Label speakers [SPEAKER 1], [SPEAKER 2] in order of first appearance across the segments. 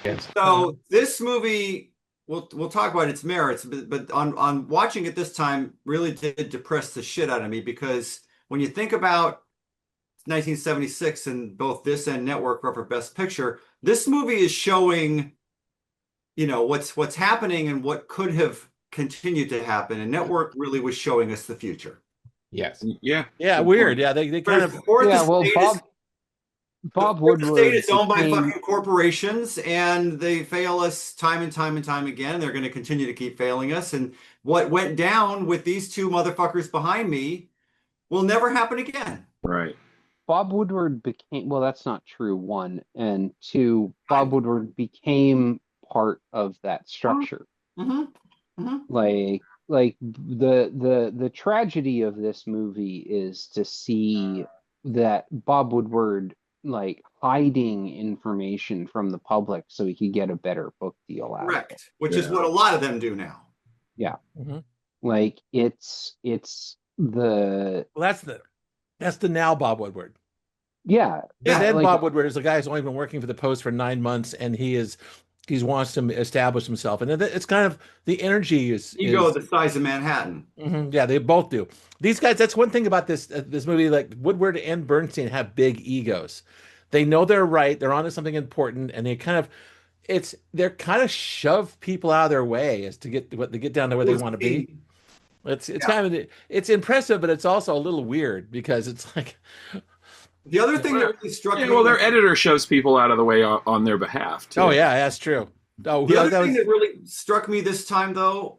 [SPEAKER 1] Yes.
[SPEAKER 2] So this movie, we'll talk about its merits, but on watching it this time, really did depress the shit out of me because when you think about 1976 and both this and Network were for Best Picture, this movie is showing, what's happening and what could have continued to happen, and Network really was showing us the future.
[SPEAKER 1] Yes.
[SPEAKER 3] Yeah.
[SPEAKER 1] Yeah,
[SPEAKER 3] Good
[SPEAKER 1] weird.
[SPEAKER 3] point.
[SPEAKER 1] Yeah, they kind
[SPEAKER 2] Whereas
[SPEAKER 1] of
[SPEAKER 4] Yeah, well,
[SPEAKER 2] The
[SPEAKER 4] Bob
[SPEAKER 2] fourth estate
[SPEAKER 4] Woodward
[SPEAKER 2] is owned by
[SPEAKER 4] became
[SPEAKER 2] fucking corporations, and they fail us time and time and time again. They're going to continue to keep failing us. And what went down with these two motherfuckers behind me will never happen again.
[SPEAKER 3] Right.
[SPEAKER 4] Bob Woodward became, well, that's not true, one, and two,
[SPEAKER 2] I,
[SPEAKER 4] Bob Woodward became part of that structure.
[SPEAKER 2] hmm hmm
[SPEAKER 4] Like the tragedy of this movie is to see that Bob Woodward like hiding information from the public so he could get a better book deal out of it.
[SPEAKER 2] Correct. Which is
[SPEAKER 3] Yeah.
[SPEAKER 2] what a lot of them do now.
[SPEAKER 4] Yeah.
[SPEAKER 1] hmm
[SPEAKER 4] Like it's the
[SPEAKER 1] Well, that's the now Bob Woodward.
[SPEAKER 4] yeah,
[SPEAKER 1] Yeah,
[SPEAKER 4] that
[SPEAKER 1] then
[SPEAKER 4] like
[SPEAKER 1] Bob Woodward is the guy who's only been working for the Post for 9 months, and he wants to establish himself, and it's kind of the energy
[SPEAKER 2] Ego
[SPEAKER 1] is
[SPEAKER 2] the size of Manhattan.
[SPEAKER 1] yeah, they both do. These guys, that's one thing about this movie. Like Woodward and Bernstein have big egos. They know they're right. They're onto something important, and they're kind of shove people out of their way as to get down to where they want to be. It's
[SPEAKER 2] Yeah.
[SPEAKER 1] kind of it's impressive, but it's also a little weird because it's like
[SPEAKER 2] The other thing that really struck
[SPEAKER 3] Yeah,
[SPEAKER 2] me
[SPEAKER 3] well, their editor shoves people out of the way on their behalf, too.
[SPEAKER 1] oh yeah, that's true. Oh,
[SPEAKER 2] the other
[SPEAKER 1] that
[SPEAKER 2] thing
[SPEAKER 1] was
[SPEAKER 2] that really struck me this time, though,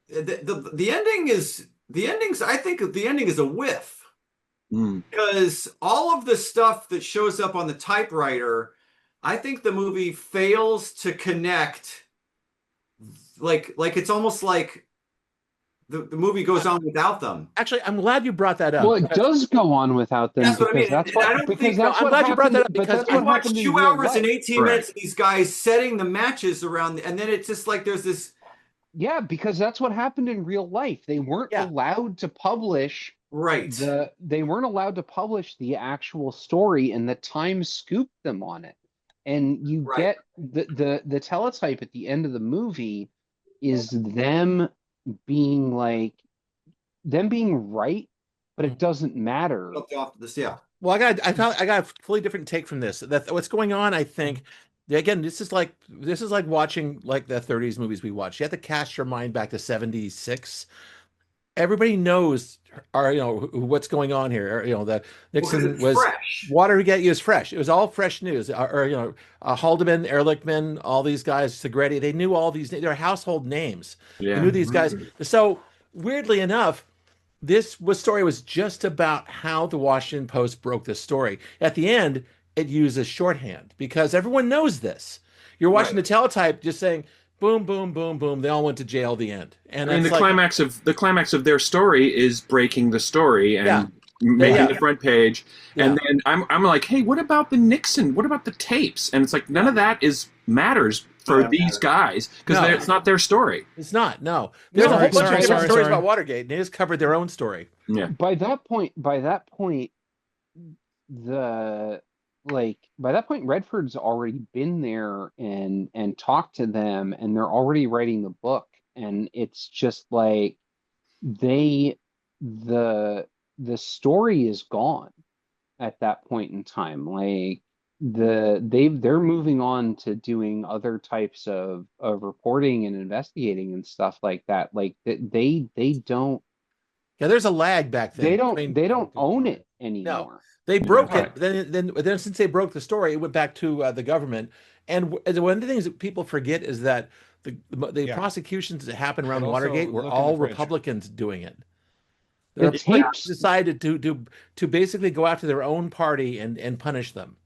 [SPEAKER 2] the ending is the endings. I think the ending is a whiff
[SPEAKER 3] Mm.
[SPEAKER 2] because all of the stuff that shows up on the typewriter, I think the movie fails to connect. Like it's almost like the movie goes on without them.
[SPEAKER 1] actually. I'm glad you brought that up.
[SPEAKER 4] well, it does go on without them
[SPEAKER 2] That's what I mean.
[SPEAKER 4] because that's
[SPEAKER 2] And I
[SPEAKER 4] what
[SPEAKER 2] don't
[SPEAKER 4] because
[SPEAKER 2] think
[SPEAKER 4] that's
[SPEAKER 1] I'm
[SPEAKER 4] what
[SPEAKER 1] glad you brought that
[SPEAKER 4] happened.
[SPEAKER 1] up
[SPEAKER 4] But
[SPEAKER 1] because
[SPEAKER 4] that's
[SPEAKER 2] I
[SPEAKER 4] what
[SPEAKER 2] watched
[SPEAKER 4] happened in
[SPEAKER 2] 2
[SPEAKER 4] real
[SPEAKER 2] hours and
[SPEAKER 4] life.
[SPEAKER 2] 18 minutes of these guys setting the matches around, and then it's just like there's this
[SPEAKER 4] Yeah, because that's what happened in real life. They weren't
[SPEAKER 1] Yeah,
[SPEAKER 4] allowed to publish
[SPEAKER 2] right.
[SPEAKER 4] they weren't allowed to publish the actual story, and the Times scooped them on it. And you
[SPEAKER 2] Right.
[SPEAKER 4] get the teletype at the end of the movie is being like them being right, but it doesn't matter.
[SPEAKER 2] Off this, yeah.
[SPEAKER 1] well, I got a fully different take from this. That what's going on, I think, again, this is like watching like the 30s movies we watched. You have to cast your mind back to 76. Everybody knows what's going on here. The
[SPEAKER 2] Because
[SPEAKER 1] Nixon
[SPEAKER 2] it's
[SPEAKER 1] was
[SPEAKER 2] fresh.
[SPEAKER 1] Watergate was fresh. It was all fresh news. Haldeman, Ehrlichman, all these guys, Segretti, they knew all these. They're household names. They
[SPEAKER 3] Yeah.
[SPEAKER 1] knew these guys. So weirdly enough, story was just about how the Washington Post broke this story. At the end, it uses shorthand because everyone knows this. You're watching
[SPEAKER 2] Right.
[SPEAKER 1] the teletype, just saying, boom, boom, boom, boom. They all went to jail. The end. And
[SPEAKER 3] I mean,
[SPEAKER 1] it's
[SPEAKER 3] the
[SPEAKER 1] like,
[SPEAKER 3] climax of their story is breaking the story and
[SPEAKER 1] Yeah.
[SPEAKER 3] making
[SPEAKER 1] Yeah.
[SPEAKER 3] the front page.
[SPEAKER 1] Yeah.
[SPEAKER 3] And then I'm like, hey, what about the Nixon? What about the tapes? And it's like none of that matters for
[SPEAKER 2] Yeah.
[SPEAKER 3] these guys because
[SPEAKER 1] No.
[SPEAKER 3] it's not their story.
[SPEAKER 1] It's not. No, there's a whole
[SPEAKER 4] Sorry,
[SPEAKER 1] bunch of
[SPEAKER 4] sorry,
[SPEAKER 1] different
[SPEAKER 4] sorry,
[SPEAKER 1] stories
[SPEAKER 4] sorry.
[SPEAKER 1] about Watergate. They just covered their own story.
[SPEAKER 3] Yeah.
[SPEAKER 4] The by that point Redford's already been there and talked to them, and they're already writing the book, and it's just like they the story is gone at that point in time. Like they're moving on to doing other types of reporting and investigating and stuff like that. Like they don't
[SPEAKER 1] Yeah, there's a lag back then.
[SPEAKER 4] they don't own it anymore.
[SPEAKER 1] They broke
[SPEAKER 3] Right.
[SPEAKER 1] it. Then since they broke the story, it went back to the government. And one of the things that people forget is that the
[SPEAKER 5] Yeah.
[SPEAKER 1] prosecutions that happened around
[SPEAKER 5] But also
[SPEAKER 1] Watergate were
[SPEAKER 5] look in the
[SPEAKER 1] all
[SPEAKER 5] fridge.
[SPEAKER 1] Republicans doing it.
[SPEAKER 4] The
[SPEAKER 1] The Republicans
[SPEAKER 4] tapes
[SPEAKER 1] decided to basically go after their own party and punish them.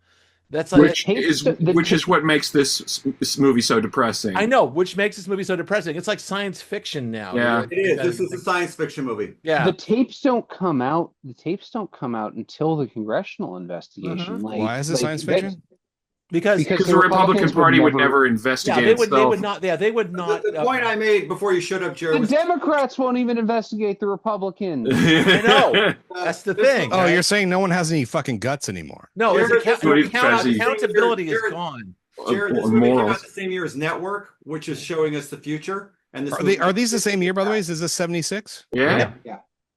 [SPEAKER 1] That's like
[SPEAKER 3] Which is what makes this movie so depressing.
[SPEAKER 1] I know, which makes this movie so depressing. It's like science fiction now.
[SPEAKER 3] Yeah.
[SPEAKER 2] It is. This is a science fiction movie.
[SPEAKER 1] Yeah.
[SPEAKER 4] the tapes don't come out. The tapes don't come out until the congressional investigation. Like,
[SPEAKER 5] Why is it
[SPEAKER 4] like,
[SPEAKER 5] science
[SPEAKER 4] they-
[SPEAKER 5] fiction?
[SPEAKER 1] because
[SPEAKER 4] because
[SPEAKER 3] Because the Republican
[SPEAKER 4] Republicans would
[SPEAKER 3] Party would
[SPEAKER 4] never-
[SPEAKER 3] never
[SPEAKER 1] yeah,
[SPEAKER 3] investigate
[SPEAKER 1] they
[SPEAKER 3] itself.
[SPEAKER 1] would not. Yeah, they would not.
[SPEAKER 2] The point I made before you shut up, Jared,
[SPEAKER 4] The
[SPEAKER 2] was
[SPEAKER 4] Democrats won't even investigate the Republicans.
[SPEAKER 1] I know. That's the thing.
[SPEAKER 5] Oh, you're saying no one has any fucking guts anymore.
[SPEAKER 1] No,
[SPEAKER 2] Jared,
[SPEAKER 1] it's
[SPEAKER 2] that's what
[SPEAKER 3] he says.
[SPEAKER 1] accountability is
[SPEAKER 2] Jared-
[SPEAKER 1] gone.
[SPEAKER 2] Jared, this
[SPEAKER 3] or
[SPEAKER 2] movie came out
[SPEAKER 3] morals.
[SPEAKER 2] the same year as Network, which is showing us the future. And this
[SPEAKER 5] Are these the same year, by the way? Is this 76?
[SPEAKER 3] Yeah.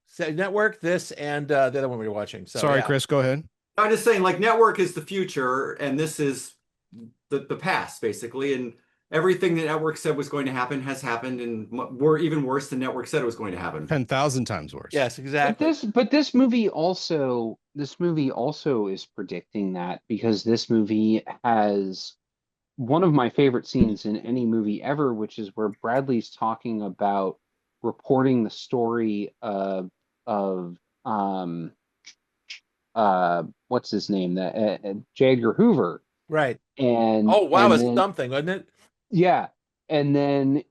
[SPEAKER 1] So Network, this, and the other one we were watching. So,
[SPEAKER 5] Sorry,
[SPEAKER 1] yeah.
[SPEAKER 5] Chris, go ahead.
[SPEAKER 2] I'm just saying, like, Network is the future, and this is the past, basically. And everything that Network said was going to happen has happened, and we're even worse than Network said it was going to happen.
[SPEAKER 5] 10,000 times worse.
[SPEAKER 1] Yes, exactly.
[SPEAKER 4] But this movie also is predicting that, because this movie has one of my favorite scenes in any movie ever, which is where Bradley's talking about reporting the story of what's his name, that J. Edgar Hoover.
[SPEAKER 1] Right.
[SPEAKER 4] And
[SPEAKER 1] Oh, wow,
[SPEAKER 4] and
[SPEAKER 1] it's
[SPEAKER 4] then,
[SPEAKER 1] something, wasn't it?
[SPEAKER 4] yeah, and then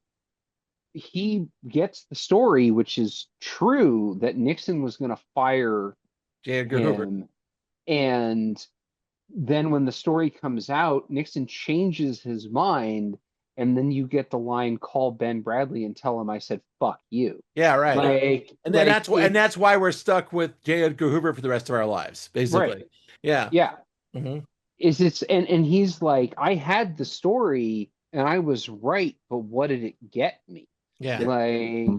[SPEAKER 4] he gets the story, which is true, that Nixon was going to fire
[SPEAKER 1] J. Edgar Hoover.
[SPEAKER 4] him. And then when the story comes out, Nixon changes his mind, and then you get the line, "Call Ben Bradley and tell him I said fuck you."
[SPEAKER 1] Yeah, right.
[SPEAKER 4] Like,
[SPEAKER 1] And then
[SPEAKER 4] like
[SPEAKER 1] that's why we're stuck with J. Edgar Hoover for the rest of our lives, basically.
[SPEAKER 4] Right.
[SPEAKER 1] Yeah.
[SPEAKER 4] yeah.
[SPEAKER 1] hmm
[SPEAKER 4] And he's like, I had the story and I was right, but what did it get me?
[SPEAKER 1] Yeah.
[SPEAKER 4] Like,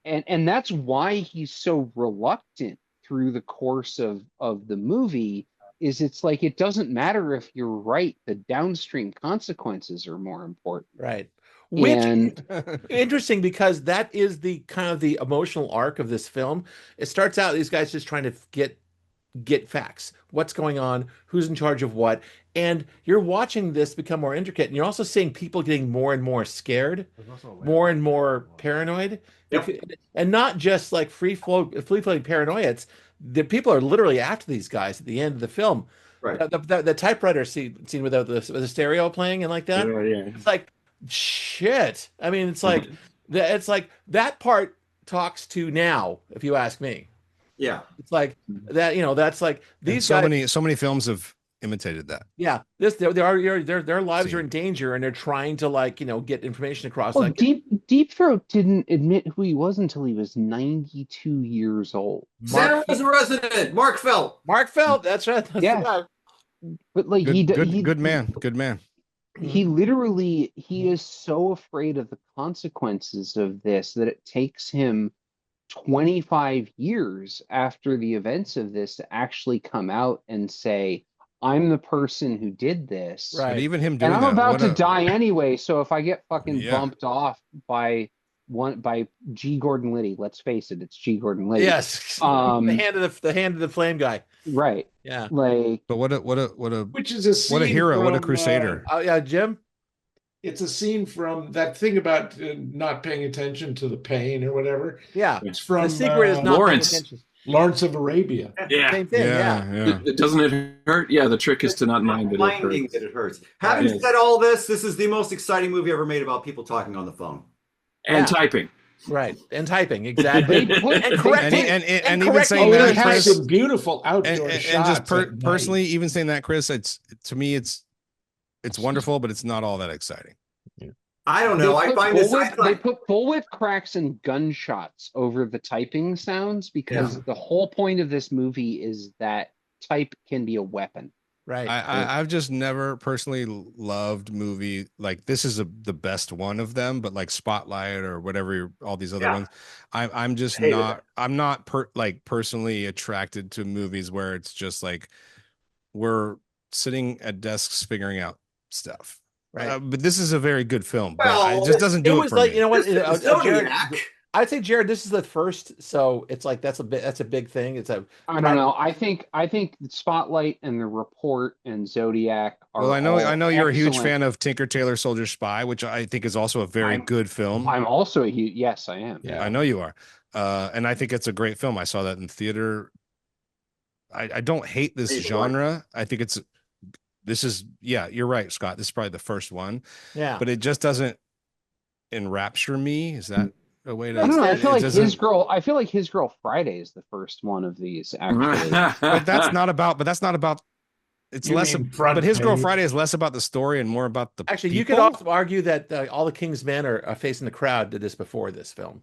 [SPEAKER 4] and that's why he's so reluctant through the course of the movie. Is it's like, it doesn't matter if you're right, the downstream consequences are more important.
[SPEAKER 1] Right. Which
[SPEAKER 4] And
[SPEAKER 1] interesting, because that is the kind of the emotional arc of this film. It starts out these guys just trying to get facts. What's going on? Who's in charge of what? And you're watching this become more intricate, and you're also seeing people getting more and more scared, more and more paranoid.
[SPEAKER 2] Yep.
[SPEAKER 1] And not just like free-floating paranoia. It's the people are literally after these guys at the end of the film.
[SPEAKER 2] Right.
[SPEAKER 1] The typewriter scene with the stereo playing and like that.
[SPEAKER 3] Yeah.
[SPEAKER 1] It's like shit. I mean, it's like that part talks to now, if you ask me.
[SPEAKER 2] Yeah.
[SPEAKER 1] It's like that, that's like these guys.
[SPEAKER 5] So many films have imitated that.
[SPEAKER 1] Yeah, their lives are in danger, and they're trying to get information across.
[SPEAKER 4] well, Deep Throat didn't admit who he was until he was 92 years old.
[SPEAKER 2] Santa Rosa resident, Mark Felt.
[SPEAKER 1] Mark Felt, that's right. That's
[SPEAKER 4] Yeah.
[SPEAKER 1] the guy.
[SPEAKER 4] But like
[SPEAKER 5] Good man.
[SPEAKER 4] he literally, he is so afraid of the consequences of this that it takes him 25 years after the events of this to actually come out and say, I'm the person who did this.
[SPEAKER 1] Right.
[SPEAKER 5] But even him doing
[SPEAKER 4] And I'm
[SPEAKER 5] that,
[SPEAKER 4] about to die anyway, so if I get fucking
[SPEAKER 5] Yeah.
[SPEAKER 4] bumped off by G. Gordon Liddy, let's face it, it's G. Gordon Liddy.
[SPEAKER 1] Yes, the hand of the flame guy.
[SPEAKER 4] Right.
[SPEAKER 1] Yeah.
[SPEAKER 4] Like,
[SPEAKER 5] But what a
[SPEAKER 6] Which is a scene
[SPEAKER 5] what a hero, what a
[SPEAKER 6] from,
[SPEAKER 5] crusader.
[SPEAKER 1] Oh yeah, Jim.
[SPEAKER 6] It's a scene from that thing about not paying attention to the pain or whatever.
[SPEAKER 1] Yeah.
[SPEAKER 6] It's from
[SPEAKER 1] The secret is not paying
[SPEAKER 3] Lawrence.
[SPEAKER 1] attention.
[SPEAKER 6] Lawrence of Arabia.
[SPEAKER 3] Yeah.
[SPEAKER 1] Same thing. Yeah.
[SPEAKER 3] Doesn't it hurt? Yeah, the trick is to not mind that it
[SPEAKER 2] Minding
[SPEAKER 3] hurts.
[SPEAKER 2] that it hurts. Having
[SPEAKER 3] Yes.
[SPEAKER 2] said all this is the most exciting movie ever made about people talking on the phone.
[SPEAKER 3] And
[SPEAKER 1] Yeah.
[SPEAKER 3] typing.
[SPEAKER 1] Right. And typing exactly.
[SPEAKER 4] They put-
[SPEAKER 1] and correcting.
[SPEAKER 5] And even
[SPEAKER 1] correcting
[SPEAKER 5] saying
[SPEAKER 6] Oh,
[SPEAKER 5] that,
[SPEAKER 6] it has
[SPEAKER 5] Chris,
[SPEAKER 6] some beautiful outdoor
[SPEAKER 5] and
[SPEAKER 6] shots.
[SPEAKER 5] just
[SPEAKER 6] at night.
[SPEAKER 5] personally, even saying that, Chris, to me it's wonderful, but it's not all that exciting.
[SPEAKER 2] I don't know. I find this.
[SPEAKER 4] they put bullwhip cracks and gunshots over the typing sounds because the whole point of this movie is that type can be a weapon.
[SPEAKER 1] Right.
[SPEAKER 5] I've just never personally loved movie like this is the best one of them, but like Spotlight or whatever, all these other ones, I'm just
[SPEAKER 2] Hated
[SPEAKER 5] not.
[SPEAKER 2] it.
[SPEAKER 5] I'm not personally attracted to movies where it's just like we're sitting at desks figuring out stuff.
[SPEAKER 1] Right.
[SPEAKER 5] But this is a very good film. But
[SPEAKER 2] Well,
[SPEAKER 5] it just doesn't do it
[SPEAKER 1] was
[SPEAKER 5] for
[SPEAKER 1] like,
[SPEAKER 5] me.
[SPEAKER 1] you know what? Jared,
[SPEAKER 2] Zodiac.
[SPEAKER 1] I'd say, Jared, this is the first, so it's like that's a big thing. It's a
[SPEAKER 4] I don't know. I think Spotlight and The Report and Zodiac are.
[SPEAKER 5] Well, I know you're a huge
[SPEAKER 4] excellent.
[SPEAKER 5] fan of Tinker Tailor Soldier Spy, which I think is also a very good film.
[SPEAKER 4] I'm also a huge. Yes, I am.
[SPEAKER 5] I know you are. And I think it's a great film. I saw that in theater. I don't hate this genre. I think you're right, Scott. This is probably the first one.
[SPEAKER 1] yeah.
[SPEAKER 5] But it just doesn't enrapture me. Is that a way to
[SPEAKER 4] I don't know. I
[SPEAKER 5] it
[SPEAKER 4] feel like
[SPEAKER 5] doesn't-
[SPEAKER 4] His Girl Friday is the first one of these. Actually,
[SPEAKER 5] but that's not about it's
[SPEAKER 6] You
[SPEAKER 5] less
[SPEAKER 6] mean Front
[SPEAKER 5] but His Girl
[SPEAKER 6] Page?
[SPEAKER 5] Friday is less about the story and more about the
[SPEAKER 1] Actually, you could
[SPEAKER 5] people.
[SPEAKER 1] also argue that All the King's Men are facing the crowd did this before this film.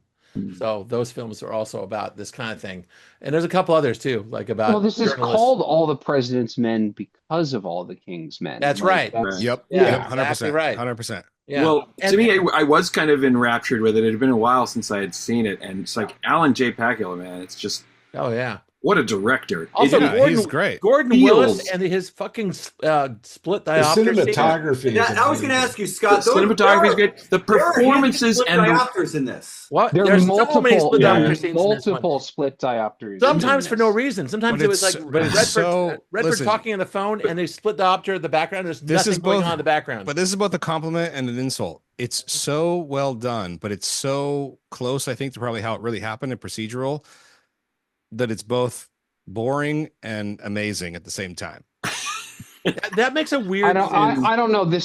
[SPEAKER 1] So those films are also about this kind of thing. And there's a couple others too, like
[SPEAKER 4] Well,
[SPEAKER 1] about
[SPEAKER 4] this is
[SPEAKER 1] journalists.
[SPEAKER 4] called All the President's Men because of all the King's Men.
[SPEAKER 1] That's
[SPEAKER 4] Like,
[SPEAKER 1] right.
[SPEAKER 4] that's,
[SPEAKER 5] Yep.
[SPEAKER 1] Yeah,
[SPEAKER 5] Yep.
[SPEAKER 1] exactly
[SPEAKER 5] 100%.
[SPEAKER 1] right.
[SPEAKER 5] 100%.
[SPEAKER 1] Yeah.
[SPEAKER 3] Well,
[SPEAKER 1] And-
[SPEAKER 3] to me, I was kind of enraptured with it. It had been a while since I had seen it, and it's like Allan J Pakula, man. It's just
[SPEAKER 1] Oh yeah.
[SPEAKER 3] what a director.
[SPEAKER 1] Also,
[SPEAKER 5] Yeah,
[SPEAKER 1] Gordon,
[SPEAKER 5] he's great.
[SPEAKER 1] Gordon
[SPEAKER 3] Feels-
[SPEAKER 1] Willis and his fucking split
[SPEAKER 6] The
[SPEAKER 1] diopter scene.
[SPEAKER 6] cinematography. is
[SPEAKER 2] I was going to
[SPEAKER 6] amazing.
[SPEAKER 2] ask you, Scott.
[SPEAKER 3] Cinematography is good. The performances and the
[SPEAKER 2] diopters in this.
[SPEAKER 1] What?
[SPEAKER 4] there are
[SPEAKER 1] There's so many
[SPEAKER 4] multiple,
[SPEAKER 1] split
[SPEAKER 3] yeah,
[SPEAKER 1] diopter scenes in this one.
[SPEAKER 4] multiple split diopters.
[SPEAKER 1] Sometimes
[SPEAKER 4] in
[SPEAKER 1] for no
[SPEAKER 4] this.
[SPEAKER 1] reason. Sometimes
[SPEAKER 5] But
[SPEAKER 1] it was
[SPEAKER 5] it's-
[SPEAKER 1] like
[SPEAKER 5] but it's
[SPEAKER 1] Redford,
[SPEAKER 5] so-
[SPEAKER 1] Redford
[SPEAKER 5] listen.
[SPEAKER 1] talking on the phone, and they split diopter in the background. There's
[SPEAKER 5] This
[SPEAKER 1] nothing
[SPEAKER 5] is
[SPEAKER 1] going
[SPEAKER 5] both-
[SPEAKER 1] on in the background.
[SPEAKER 5] But this is both a compliment and an insult. It's so well done, but it's so close, I think, to probably how it really happened in procedural that it's both boring and amazing at the same time.
[SPEAKER 1] that makes a weird.
[SPEAKER 4] I don't know. How'd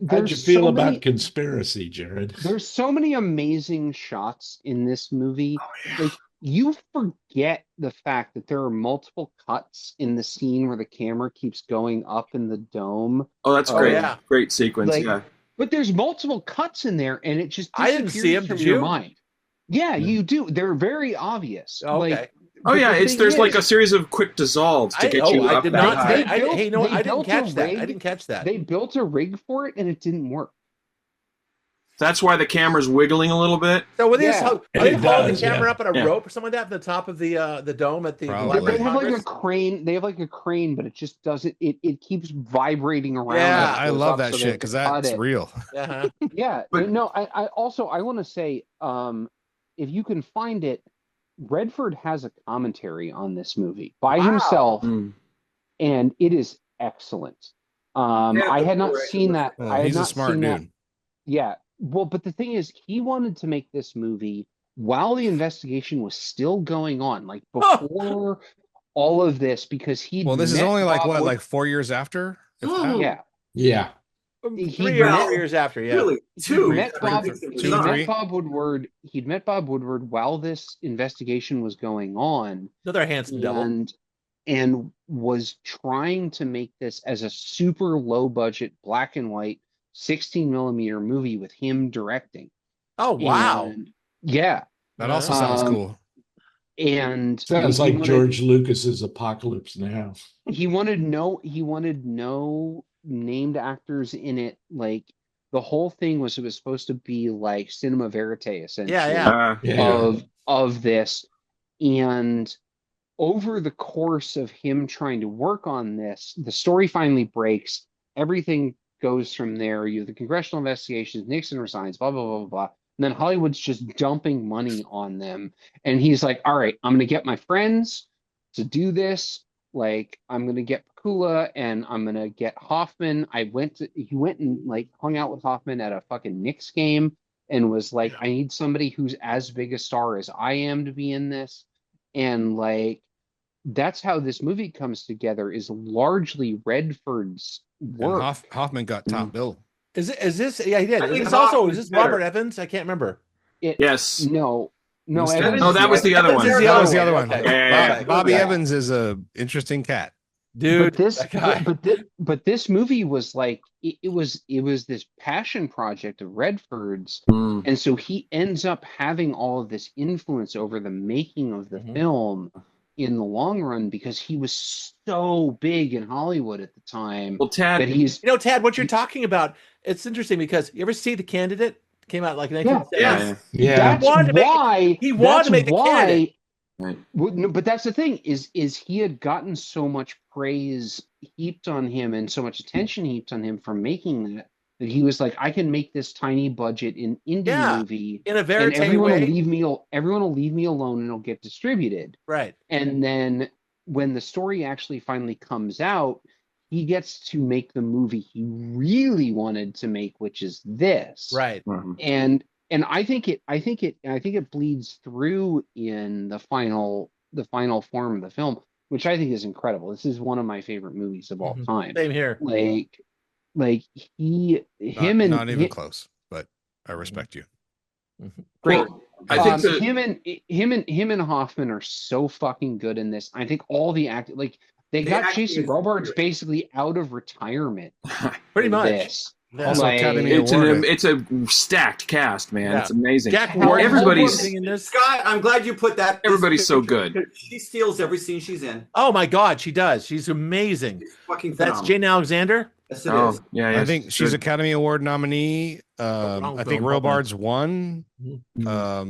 [SPEAKER 6] How'd you feel about conspiracy, Jared?
[SPEAKER 4] There's so many amazing shots in this movie. Like, you forget the fact that there are multiple cuts in the scene where the camera keeps going up in the dome.
[SPEAKER 3] Oh, that's
[SPEAKER 4] Oh,
[SPEAKER 3] great.
[SPEAKER 1] yeah.
[SPEAKER 3] Great sequence.
[SPEAKER 4] Like,
[SPEAKER 3] yeah.
[SPEAKER 4] But there's multiple cuts in there, and it just
[SPEAKER 1] I didn't see
[SPEAKER 4] disappears
[SPEAKER 1] 'em,
[SPEAKER 4] from
[SPEAKER 1] did
[SPEAKER 4] your
[SPEAKER 1] you?
[SPEAKER 4] mind. Yeah, you do. They're very obvious.
[SPEAKER 1] Oh, okay.
[SPEAKER 4] Like,
[SPEAKER 3] Oh
[SPEAKER 4] but
[SPEAKER 3] yeah,
[SPEAKER 4] the thing
[SPEAKER 3] there's like
[SPEAKER 4] is,
[SPEAKER 3] a series of quick dissolves to get you
[SPEAKER 1] I
[SPEAKER 3] up
[SPEAKER 1] did
[SPEAKER 3] that
[SPEAKER 1] not.
[SPEAKER 3] high.
[SPEAKER 1] Hey, you know what?
[SPEAKER 4] they
[SPEAKER 1] I didn't
[SPEAKER 4] built a
[SPEAKER 1] catch that. I
[SPEAKER 4] rig.
[SPEAKER 1] didn't catch that.
[SPEAKER 4] They built a rig for it, and it didn't work.
[SPEAKER 3] That's why the camera's wiggling a little bit.
[SPEAKER 1] So with this,
[SPEAKER 4] Yeah.
[SPEAKER 1] are they
[SPEAKER 6] It
[SPEAKER 1] holding the
[SPEAKER 6] does,
[SPEAKER 1] camera
[SPEAKER 6] yeah.
[SPEAKER 1] up on a
[SPEAKER 3] Yeah.
[SPEAKER 1] rope or something like that at the top of the dome at the
[SPEAKER 5] Probably.
[SPEAKER 1] Library
[SPEAKER 4] They
[SPEAKER 1] of
[SPEAKER 4] have like a
[SPEAKER 1] Congress?
[SPEAKER 4] crane. They have like a crane, but it just doesn't. It keeps vibrating around.
[SPEAKER 1] Yeah.
[SPEAKER 4] as it
[SPEAKER 5] I
[SPEAKER 4] goes
[SPEAKER 5] love
[SPEAKER 4] up,
[SPEAKER 5] that
[SPEAKER 4] so they
[SPEAKER 5] shit
[SPEAKER 4] have to
[SPEAKER 5] because
[SPEAKER 4] cut
[SPEAKER 5] that's
[SPEAKER 4] it.
[SPEAKER 5] real.
[SPEAKER 1] Uh-huh.
[SPEAKER 4] Yeah,
[SPEAKER 3] But-
[SPEAKER 4] no, I also I want to say, if you can find it, Redford has a commentary on this movie by
[SPEAKER 1] Wow.
[SPEAKER 4] himself,
[SPEAKER 3] Mm.
[SPEAKER 4] and it is excellent.
[SPEAKER 2] Yeah,
[SPEAKER 4] I had not
[SPEAKER 2] before I
[SPEAKER 4] seen that.
[SPEAKER 5] Oh,
[SPEAKER 4] I had
[SPEAKER 5] he's a
[SPEAKER 4] not
[SPEAKER 5] smart
[SPEAKER 4] seen that.
[SPEAKER 5] dude.
[SPEAKER 4] Yeah, well, but the thing is, he wanted to make this movie while the investigation was still going on, like before all of this, because he.
[SPEAKER 5] Well, this is only like what, like 4 years after? If that?
[SPEAKER 4] Yeah.
[SPEAKER 6] Yeah.
[SPEAKER 4] He
[SPEAKER 1] 3 or
[SPEAKER 4] met-
[SPEAKER 1] 4 years after, yeah.
[SPEAKER 2] Really, two.
[SPEAKER 4] He met Bob.
[SPEAKER 2] I think it was
[SPEAKER 5] Two,
[SPEAKER 2] not.
[SPEAKER 5] three.
[SPEAKER 4] He'd met Bob Woodward while this investigation was going on,
[SPEAKER 1] Another handsome devil.
[SPEAKER 4] and was trying to make this as a super low budget black and white 16 millimeter movie with him directing.
[SPEAKER 1] Oh wow.
[SPEAKER 4] And, yeah,
[SPEAKER 5] That also
[SPEAKER 1] Yeah.
[SPEAKER 5] sounds
[SPEAKER 4] Um,
[SPEAKER 5] cool.
[SPEAKER 4] and
[SPEAKER 6] Sounds
[SPEAKER 4] he
[SPEAKER 6] like
[SPEAKER 4] wanted-
[SPEAKER 6] George Lucas's Apocalypse Now.
[SPEAKER 4] He wanted no named actors in it. Like, the whole thing was, it was supposed to be like cinema verite, essentially.
[SPEAKER 1] Yeah.
[SPEAKER 6] Yeah.
[SPEAKER 4] Of this. And over the course of him trying to work on this, the story finally breaks. Everything goes from there. You have the congressional investigations, Nixon resigns, blah, blah, blah, blah, blah. And then Hollywood's just dumping money on them. And he's like, all right, I'm going to get my friends to do this. Like, I'm going to get Pakula and I'm going to get Hoffman. He went and like hung out with Hoffman at a fucking Knicks game and was like, I need somebody who's as big a star as I am to be in this. And like, that's how this movie comes together, is largely Redford's
[SPEAKER 5] And
[SPEAKER 4] work.
[SPEAKER 5] Hoffman got top bill.
[SPEAKER 1] Is this? Yeah, he did.
[SPEAKER 2] I
[SPEAKER 1] Is
[SPEAKER 2] think
[SPEAKER 1] this also?
[SPEAKER 2] Hoffman's
[SPEAKER 1] Is this
[SPEAKER 2] better.
[SPEAKER 1] Robert Evans? I can't remember.
[SPEAKER 3] Yes.
[SPEAKER 4] No,
[SPEAKER 5] Instead-
[SPEAKER 4] Evans-
[SPEAKER 3] Oh, that was the other one.
[SPEAKER 1] This is
[SPEAKER 5] That was the other one.
[SPEAKER 1] Okay.
[SPEAKER 3] Yeah.
[SPEAKER 5] Bobby
[SPEAKER 4] Yeah.
[SPEAKER 5] Evans is a interesting cat.
[SPEAKER 1] Dude,
[SPEAKER 4] but this,
[SPEAKER 1] that guy.
[SPEAKER 4] but this movie was like, it was this passion project of Redford's,
[SPEAKER 3] Mm.
[SPEAKER 4] and so he ends up having all of this influence over the making of the
[SPEAKER 1] Mhm.
[SPEAKER 4] film in the long run, because he was so big in Hollywood at the time
[SPEAKER 3] Well, Tad,
[SPEAKER 4] that he's
[SPEAKER 1] You know, Tad, what you're talking about, it's interesting because you ever see The Candidate? Came out like in
[SPEAKER 4] Yeah.
[SPEAKER 1] 1970.
[SPEAKER 3] yeah.
[SPEAKER 6] Yeah.
[SPEAKER 4] that's
[SPEAKER 1] wanted to make-
[SPEAKER 4] why
[SPEAKER 1] he wanted to make The
[SPEAKER 4] why.
[SPEAKER 1] Candidate.
[SPEAKER 3] Right.
[SPEAKER 4] Well, no, but that's the thing, is he had gotten so much praise heaped on him and so much attention heaped on him for making that he was like, I can make this tiny budget in indie
[SPEAKER 1] Yeah.
[SPEAKER 4] movie,
[SPEAKER 1] In a
[SPEAKER 4] and
[SPEAKER 1] verite
[SPEAKER 4] everyone
[SPEAKER 1] way.
[SPEAKER 4] everyone will leave me alone, and it'll get distributed.
[SPEAKER 1] Right.
[SPEAKER 4] And then when the story actually finally comes out, he gets to make the movie he really wanted to make, which is this.
[SPEAKER 1] Right.
[SPEAKER 3] Mhm.
[SPEAKER 4] And I think it bleeds through in the final form of the film, which I think is incredible. This is one of my favorite movies of all
[SPEAKER 1] Mhm.
[SPEAKER 4] time.
[SPEAKER 1] Same here.
[SPEAKER 4] Like
[SPEAKER 5] Not even close, but I respect you.
[SPEAKER 4] great.
[SPEAKER 3] Well, I think the,
[SPEAKER 4] him and Hoffman are so fucking good in this. I think all the they
[SPEAKER 2] The
[SPEAKER 4] got
[SPEAKER 2] acting
[SPEAKER 4] Jason
[SPEAKER 2] is
[SPEAKER 4] Robards
[SPEAKER 2] great.
[SPEAKER 4] basically out of retirement.
[SPEAKER 1] Pretty
[SPEAKER 4] for
[SPEAKER 1] much.
[SPEAKER 4] this.
[SPEAKER 5] Also,
[SPEAKER 4] Like,
[SPEAKER 5] Academy
[SPEAKER 3] It's
[SPEAKER 5] Award.
[SPEAKER 3] it's a stacked cast, man.
[SPEAKER 1] Yeah.
[SPEAKER 3] It's amazing.
[SPEAKER 1] Jack
[SPEAKER 4] Hal
[SPEAKER 1] Warden
[SPEAKER 3] everybody's-
[SPEAKER 1] in this.
[SPEAKER 2] Scott, I'm glad you put that.
[SPEAKER 3] Everybody's so good.
[SPEAKER 2] She steals every scene she's in.
[SPEAKER 1] Oh my God, she does. She's amazing.
[SPEAKER 2] It's fucking
[SPEAKER 1] That's
[SPEAKER 2] phenomenal.
[SPEAKER 1] Jane Alexander.
[SPEAKER 2] Yes, it is.
[SPEAKER 3] Yeah.
[SPEAKER 5] I think she's Academy Award nominee.
[SPEAKER 1] wrong
[SPEAKER 5] I think
[SPEAKER 1] film,
[SPEAKER 5] Royal
[SPEAKER 1] hold on.
[SPEAKER 5] Bard's won.